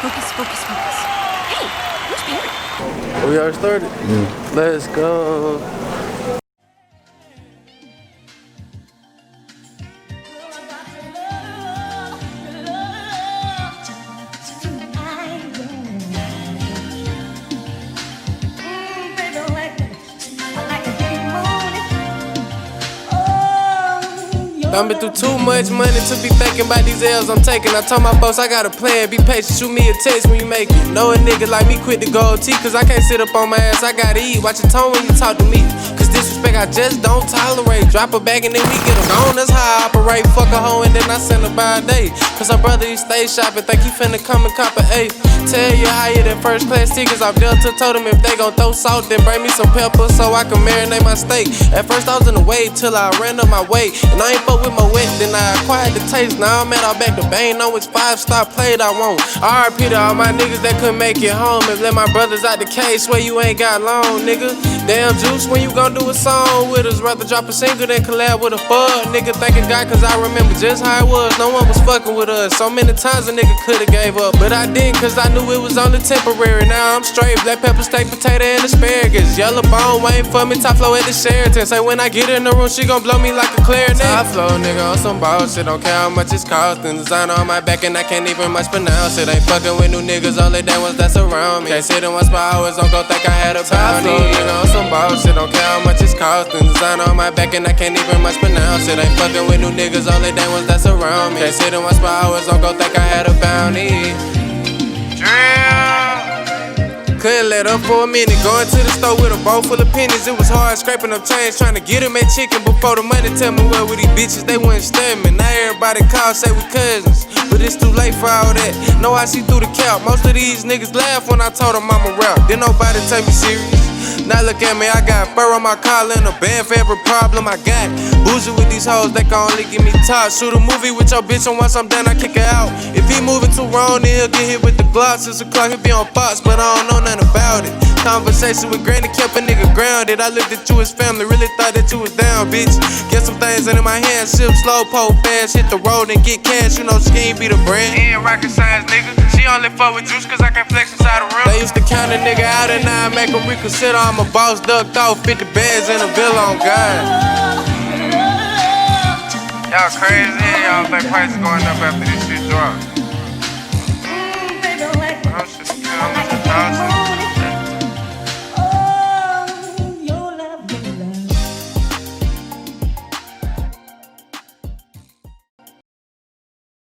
Focus, focus, focus. Hey, who's Barry? We already started? Let's go. I've been through too much money to be thinking about these L's I'm taking. I told my boss I got a plan, be patient, shoot me a text when you make it. Know a nigga like me quit the gold tee, cause I can't sit up on my ass, I gotta eat. Watch your tone when you talk to me, cause disrespect I just don't tolerate. Drop a bag and then we get on, that's how I operate. Fuck a hoe and then I send her by a day, cause her brother he stay shopping, think he finna come and cop an eighth. Tell you higher than first class tickets off Delta, told him if they gon' throw salt then bring me some pepper so I can marinate my steak. At first I was in the way till I ran up my weight, and I ain't fuck with my wet, then I acquired the taste. Now I'm at all back to Bane, know it's 5-star played I want. RIP to all my niggas that couldn't make it home, and let my brothers out the case, swear you ain't got long, nigga. Damn Juice, when you gon' do a song with us, rather drop a single than collab with a fuck nigga. Thanking God cause I remember just how it was, no one was fucking with us. So many times a nigga could've gave up, but I didn't cause I knew it was only temporary. Now I'm straight, black pepper steak, potato and asparagus, yellow bone waiting for me, top flow at the Sheraton. Say when I get in the room she gon' blow me like a clarinet. Top flow nigga on some bullshit, don't care how much it's costing. Designer on my back and I can't even much pronounce it. Ain't fucking with new niggas, only day ones that's around me. Can't sit in one spot always, don't go think I had a bounty. Top flow nigga on some bullshit, don't care how much it's costing. Designer on my back and I can't even much pronounce it. Ain't fucking with new niggas, only day ones that's around me. Can't sit in one spot always, don't go think I had a bounty. Couldn't let up for a minute, going to the store with a bowl full of pennies. It was hard scraping up change, trying to get them at chicken before the money. Tell me where with these bitches, they wouldn't stand me. Now everybody call, say we cousins, but it's too late for all that. Know I see through the cap, most of these niggas laugh when I told them I'm a rap. Didn't nobody take me serious. Now look at me, I got fur on my collar and a band for every problem I got. Bougie with these hoes, they can only give me top. Shoot a movie with your bitch and once I'm done I kick her out. If he moving too wrong then he'll get hit with the Glock. 6 o'clock he'll be on Fox, but I don't know nothing about it. Conversation with Granny kept a nigga grounded. I looked at you as family, really thought that you was down, bitch. Get some things in my hand, sip slow, pull fast, hit the road and get cash. You know Scheme be the brand. He ain't rocket science, nigga. She only fuck with juice cause I can flex inside the room. They used to count a nigga out and now I make him reconsider. I'm a boss, ducked off, 50 bands in a villa on God. Y'all crazy, y'all think prices going up after this shit drop.